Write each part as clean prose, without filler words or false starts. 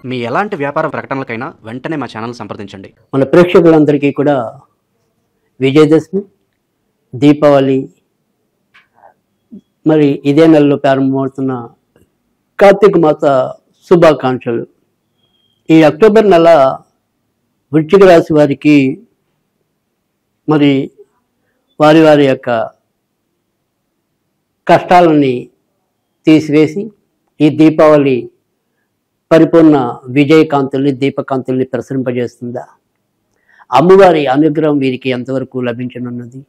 మీ ఎలాంటి వ్యాపార ప్రకటనలకైనా వెంటనే మా ఛానల్ సంప్రదించండి. మన ప్రేక్షకులందరికీ కూడా విజయదశమి, దీపావళి, మరి ఇదే నెలలో ప్రారంభమవుతున్న కార్తీక మాస శుభాకాంక్షలు. ఈ అక్టోబర్ నెల వృశ్చిక రాశి వారికి మరి వారి వారి యొక్క కష్టాలని తీసివేసి ఈ దీపావళి పరిపూర్ణ విజయకాంతుల్ని, దీపకాంతుల్ని ప్రసరింపజేస్తుందా? అమ్మవారి అనుగ్రహం వీరికి ఎంతవరకు లభించనున్నది?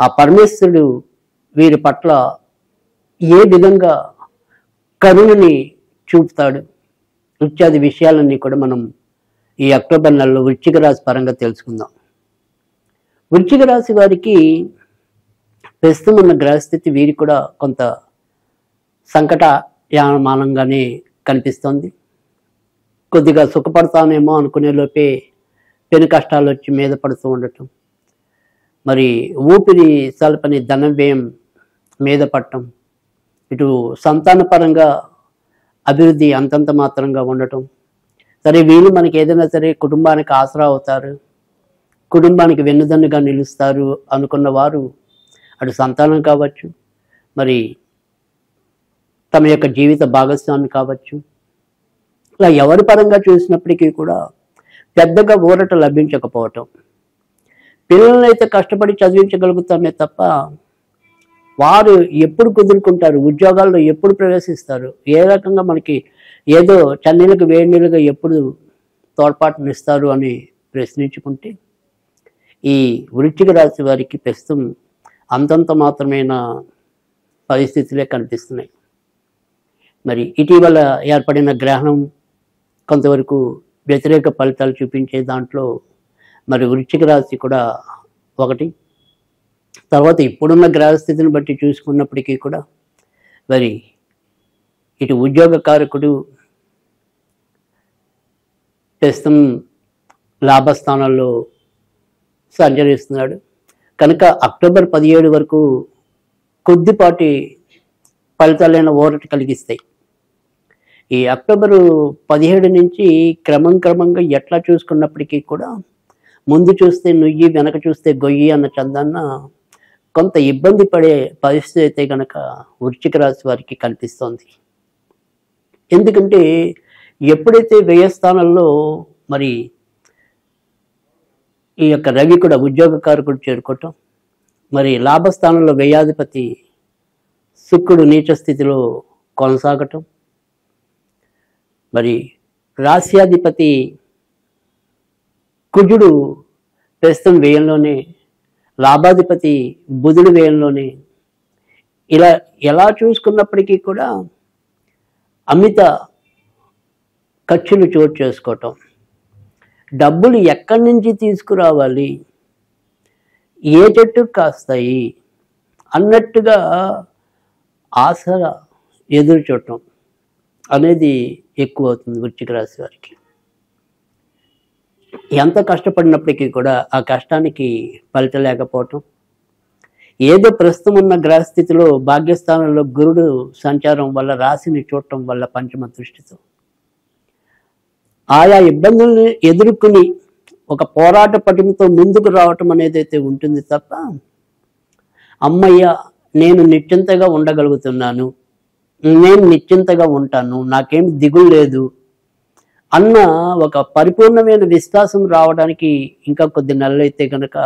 ఆ పరమేశ్వరుడు వీరి పట్ల ఏ విధంగా కరుణని చూపుతాడు? ఇత్యాది విషయాలన్నీ కూడా మనం ఈ అక్టోబర్ నెలలో వృశ్చిక రాశి పరంగా తెలుసుకుందాం. వృశ్చిక రాశి వారికి ప్రస్తుతం ఉన్న గ్రహస్థితి వీరికి కూడా కొంత సంకటయామానంగానే కనిపిస్తోంది. కొద్దిగా సుఖపడతానేమో అనుకునే లోపే పెను కష్టాలు వచ్చి మీద పడుతూ ఉండటం, మరి ఊపిరి సల్పని ధన వ్యయం మీద పడటం, ఇటు సంతానపరంగా అభివృద్ధి అంతంత మాత్రంగా ఉండటం. సరే, వీళ్ళు మనకి ఏదైనా సరే కుటుంబానికి ఆసరా అవుతారు, కుటుంబానికి వెన్నుదన్నుగా నిలుస్తారు అనుకున్న వారు అటు సంతానం కావచ్చు, మరి తమ యొక్క జీవిత భాగస్వామి కావచ్చు, ఇలా ఎవరి పరంగా చూసినప్పటికీ కూడా పెద్దగా ఊరట లభించకపోవటం. పిల్లల్ని అయితే కష్టపడి చదివించగలుగుతామే తప్ప వారు ఎప్పుడు కుదురుకుంటారు, ఉద్యోగాల్లో ఎప్పుడు ప్రవేశిస్తారు, ఏ రకంగా మనకి ఏదో చన్నీళ్ళకు వేడి నీళ్ళుగా ఎప్పుడు తోడ్పాటునిస్తారు అని ప్రశ్నించుకుంటే ఈ వృశ్చిక రాశి వారికి ప్రస్తుతం అంతంత మాత్రమైన పరిస్థితులే కనిపిస్తున్నాయి. మరి ఇటీవల ఏర్పడిన గ్రహణం కొంతవరకు వ్యతిరేక ఫలితాలు చూపించే దాంట్లో మరి వృశ్చిక రాశి కూడా ఒకటి. తర్వాత ఇప్పుడున్న గ్రహస్థితిని బట్టి చూసుకున్నప్పటికీ కూడా మరి ఇటు ఉద్యోగకారకుడు ప్రస్తుతం లాభస్థానాల్లో సంచరిస్తున్నాడు కనుక అక్టోబర్ 17 వరకు కొద్దిపాటి ఫలితాలైన ఊరట కలిగిస్తాయి. ఈ అక్టోబరు 17 నుంచి క్రమంగా ఎట్లా చూసుకున్నప్పటికీ కూడా ముందు చూస్తే నుయ్యి, వెనక చూస్తే గొయ్యి అన్న చందాన్న కొంత ఇబ్బంది పడే పరిస్థితి అయితే కనుక వృశ్చిక రాశి వారికి కనిపిస్తోంది. ఎందుకంటే ఎప్పుడైతే వ్యయస్థానంలో మరి ఈ యొక్క రవి కూడా ఉద్యోగకారకుడు చేరుకోవటం, మరి లాభస్థానంలో వ్యయాధిపతి శుక్రుడు నీచ స్థితిలో కొనసాగటం, మరి రాశ్యాధిపతి కుజుడు ప్రస్తుతం వ్యయంలోనే, లాభాధిపతి బుధుడు వ్యయంలోనే, ఇలా ఎలా చూసుకున్నప్పటికీ కూడా అమిత ఖర్చులు చోటు చేసుకోవటం, డబ్బులు ఎక్కడి నుంచి తీసుకురావాలి, ఏ చెట్టుకు కాస్తాయి అన్నట్టుగా ఆశగా ఎదురు చూడటం అనేది ఎక్కువ అవుతుంది వృశ్చిక రాశి వారికి. ఎంత కష్టపడినప్పటికీ కూడా ఆ కష్టానికి ఫలితం లేకపోవటం, ఏదో ప్రస్తుతం ఉన్న గ్రహస్థితిలో భాగ్యస్థానంలో గురుడు సంచారం వల్ల, రాశిని చూడటం వల్ల పంచమ దృష్టితో ఆయా ఇబ్బందుల్ని ఎదుర్కొని ఒక పోరాట పటిమతో ముందుకు రావటం అనేది అయితే ఉంటుంది తప్ప అమ్మయ్య నేను నిశ్చింతగా ఉండగలుగుతున్నాను, నేను నిశ్చింతగా ఉంటాను, నాకేం దిగులు లేదు అన్న ఒక పరిపూర్ణమైన విశ్వాసం రావడానికి ఇంకా కొద్ది నెలలు అయితే కనుక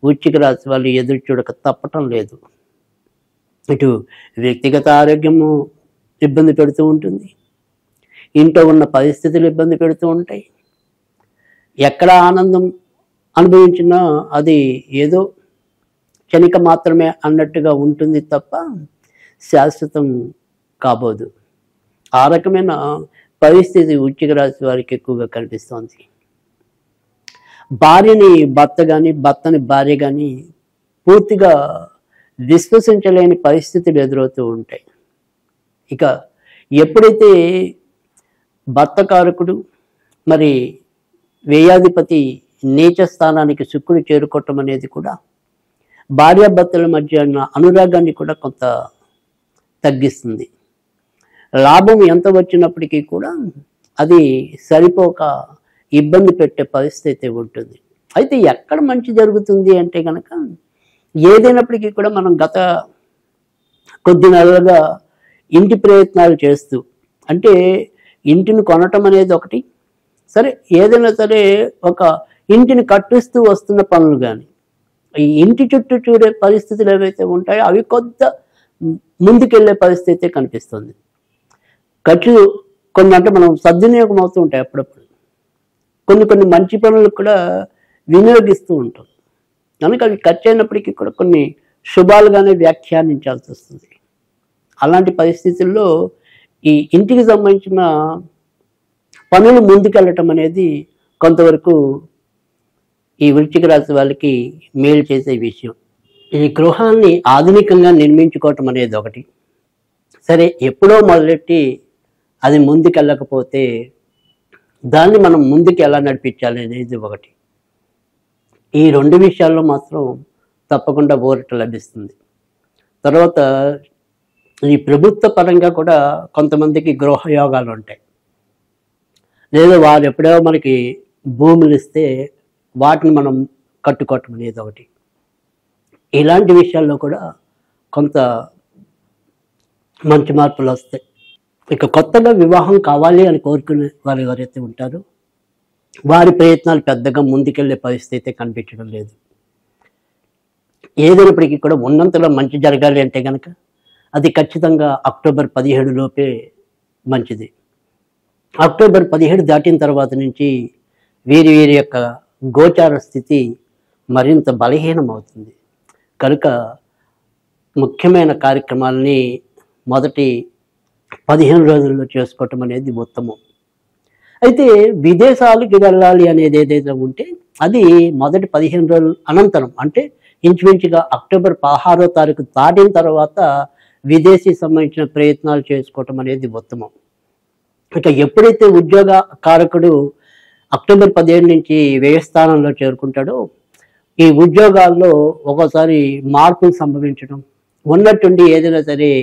వృశ్చిక రాశి వాళ్ళు ఎదురు చూడక తప్పటం లేదు. ఇటు వ్యక్తిగత ఆరోగ్యము ఇబ్బంది పెడుతూ ఉంటుంది, ఇంట్లో ఉన్న పరిస్థితులు ఇబ్బంది పెడుతూ ఉంటాయి. ఎక్కడ ఆనందం అనుభవించినా అది ఏదో క్షణిక మాత్రమే అన్నట్టుగా ఉంటుంది తప్ప శాశ్వతం కాబోదు. ఆ రకమైన పరిస్థితి వృశ్చిక రాశి వారికి ఎక్కువగా కనిపిస్తోంది. భార్యని భర్త కానీ, భర్తని భార్య కానీ పూర్తిగా విశ్వసించలేని పరిస్థితులు ఎదురవుతూ ఉంటాయి. ఇక ఎప్పుడైతే భర్తకారకుడు మరి వ్యయాధిపతి నీచ స్థానానికి శుక్రుడు చేరుకోవటం అనేది కూడా భార్యాభర్తల మధ్య ఉన్న అనురాగాన్ని కూడా కొంత తగ్గిస్తుంది. లాభం ఎంత వచ్చినప్పటికీ కూడా అది సరిపోక ఇబ్బంది పెట్టే పరిస్థితి ఉంటుంది. అయితే ఎక్కడ మంచి జరుగుతుంది అంటే కనుక ఏదైనప్పటికీ కూడా మనం గత కొద్ది నెలలుగా ఇంటి ప్రయత్నాలు చేస్తూ, అంటే ఇంటిని కొనటం అనేది ఒకటి, సరే ఏదైనా సరే ఒక ఇంటిని కట్టిస్తూ వస్తున్న పనులు కానీ ఈ ఇంటి చుట్టూ చూడే పరిస్థితులు ఏవైతే ఉంటాయో అవి కొంత ముందుకెళ్ళే పరిస్థితి కనిపిస్తుంది. ఖర్చు కొన్ని అంటే మనం సద్వినియోగం అవుతూ ఉంటాయి అప్పుడప్పుడు, కొన్ని మంచి పనులకు కూడా వినియోగిస్తూ ఉంటాం కనుక అవి ఖర్చు అయినప్పటికీ కూడా కొన్ని శుభాలుగానే వ్యాఖ్యానించాల్సి వస్తుంది. అలాంటి పరిస్థితుల్లో ఈ ఇంటికి సంబంధించిన పనులు ముందుకెళ్ళటం అనేది కొంతవరకు ఈ వృశ్చిక రాశి వాళ్ళకి మేలు చేసే విషయం. ఈ గృహాన్ని ఆధునికంగా నిర్మించుకోవటం అనేది ఒకటి, సరే ఎప్పుడో మొదలెట్టి అది ముందుకెళ్ళకపోతే దాన్ని మనం ముందుకు ఎలా నడిపించాలి అనేది ఒకటి. ఈ రెండు విషయాల్లో మాత్రం తప్పకుండా ఊరట లభిస్తుంది. తర్వాత ఈ ప్రభుత్వ పరంగా కూడా కొంతమందికి గృహయోగాలు ఉంటాయి, లేదా వారు ఎప్పుడో మనకి భూములు ఇస్తే వాటిని మనం కట్టుకోవటం అనేది ఒకటి. ఇలాంటి విషయాల్లో కూడా కొంత మంచి మార్పులు వస్తాయి. ఇక కొత్తగా వివాహం కావాలి అని కోరుకునే వారు ఎవరైతే ఉంటారో వారి ప్రయత్నాలు పెద్దగా ముందుకెళ్లే పరిస్థితి కనిపించడం లేదు. ఏదైనప్పటికీ కూడా ఉన్నంతలో మంచి జరగాలి అంటే కనుక అది ఖచ్చితంగా అక్టోబర్ 17 లోపే మంచిది. అక్టోబర్ 17 దాటిన తర్వాత నుంచి వీరి యొక్క గోచార స్థితి మరింత బలహీనం అవుతుంది కనుక ముఖ్యమైన కార్యక్రమాలని మొదటి 15 రోజుల్లో చేసుకోవటం అనేది ఉత్తమం. అయితే విదేశాలకు వెళ్ళాలి అనేది ఏదైతే ఉంటే అది మొదటి 15 రోజుల అనంతరం, అంటే ఇంచుమించుగా అక్టోబర్ 16వ తారీఖు దాటిన తర్వాత విదేశీ సంబంధించిన ప్రయత్నాలు చేసుకోవటం అనేది ఉత్తమం. ఇక ఎప్పుడైతే ఉద్యోగ కారకుడు అక్టోబర్ 17 నుంచి వ్యయస్థానంలో చేరుకుంటాడో ఈ ఉద్యోగాల్లో ఒక్కోసారి మార్పులు సంభవించడం, ఉన్నట్టుండి ఏదైనా సరే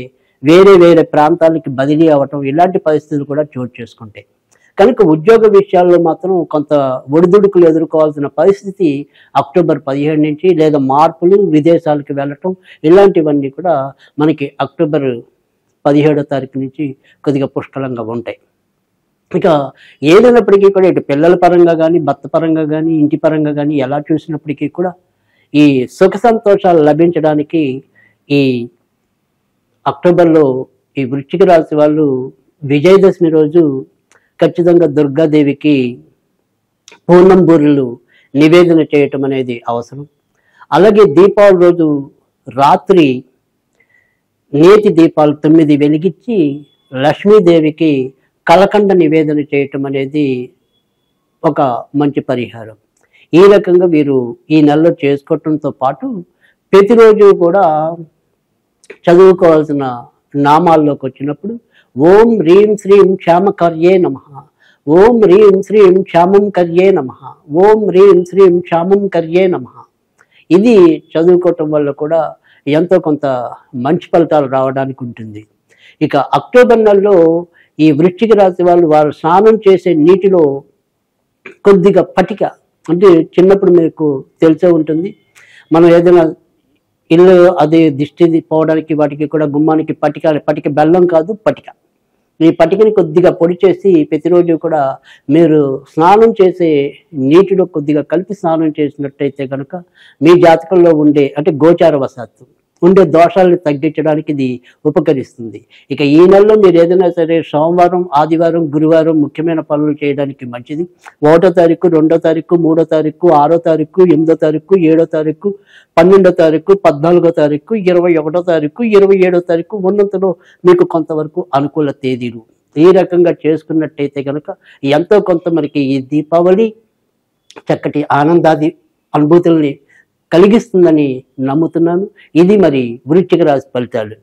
వేరే ప్రాంతాలకి బదిలీ అవ్వటం, ఇలాంటి పరిస్థితులు కూడా చోటు చేసుకుంటాయి. కనుక ఉద్యోగ విషయాల్లో మాత్రం కొంత ఒడిదుడుకులు ఎదుర్కోవాల్సిన పరిస్థితి అక్టోబర్ 17 నుంచి, లేదా మార్పులు, విదేశాలకు వెళ్ళటం, ఇలాంటివన్నీ కూడా మనకి అక్టోబర్ 17వ తారీఖు నుంచి కొద్దిగా పుష్కలంగా ఉంటాయి. ఇక ఏదైనప్పటికీ కూడా ఇటు పిల్లల పరంగా కానీ, భర్త పరంగా కానీ, ఇంటి పరంగా కానీ ఎలా చూసినప్పటికీ కూడా ఈ సుఖ సంతోషాలు లభించడానికి ఈ అక్టోబర్లో ఈ వృశ్చిక రాశి వాళ్ళు విజయదశమి రోజు ఖచ్చితంగా దుర్గాదేవికి పూర్ణం బూరెలు నివేదన చేయటం అనేది అవసరం. అలాగే దీపావళి రోజు రాత్రి నేతి దీపాలు 9 వెలిగించి లక్ష్మీదేవికి కలకండ నివేదన చేయటం అనేది ఒక మంచి పరిహారం. ఈ రకంగా వీరు ఈ నెలలో చేసుకోవటంతో పాటు ప్రతిరోజు కూడా చదువుకోవాల్సిన నామాల్లోకి వచ్చినప్పుడు ఓం హ్రీం శ్రీం క్షామకర్యే నమః, ఓం హ్రీం శ్రీం క్షామం కర్యే నమః, ఓం హ్రీం శ్రీం క్షామం కర్యే నమః, ఇది చదువుకోవటం వల్ల కూడా ఎంతో కొంత మంచి ఫలితాలు రావడానికి ఉంటుంది. ఇక అక్టోబర్ నెలలో ఈ వృశ్చిక రాశి వారు స్నానం చేసే నీటిలో కొద్దిగా పటిక, అంటే చిన్నప్పుడు మీకు తెలిసే ఉంటుంది, మనం ఏదైనా ఇల్లు అది దిష్టి పోవడానికి వాటికి కూడా గుమ్మానికి పటిక బెల్లం కాదు పటిక, ఈ పటికని కొద్దిగా పొడి చేసి ప్రతిరోజు కూడా మీరు స్నానం చేసే నీటిలో కొద్దిగా కలిపి స్నానం చేసినట్టయితే కనుక మీ జాతకంలో ఉండే, అంటే గోచార వశాత్తు ఉండే దోషాలను తగ్గించడానికి ఇది ఉపకరిస్తుంది. ఇక ఈ నెలలో మీరు ఏదైనా సరే సోమవారం, ఆదివారం, గురువారం ముఖ్యమైన పనులు చేయడానికి మంచిది. 1వ తారీఖు, 2వ తారీఖు, 3వ తారీఖు, 6వ తారీఖు, 8వ తారీఖు, 7వ తారీఖు, 12వ తారీఖు, 14వ తారీఖు, 21వ తారీఖు, 27వ తారీఖు ఉన్నంతలో మీకు కొంతవరకు అనుకూల తేదీలు. ఈ రకంగా చేసుకున్నట్టయితే కనుక ఎంతో కొంత మనకి ఈ దీపావళి చక్కటి ఆనందాది అనుభూతుల్ని కలిగిస్తుందని నమ్ముతున్నాను. ఇది మరి వృశ్చిక రాశి ఫలితాలు.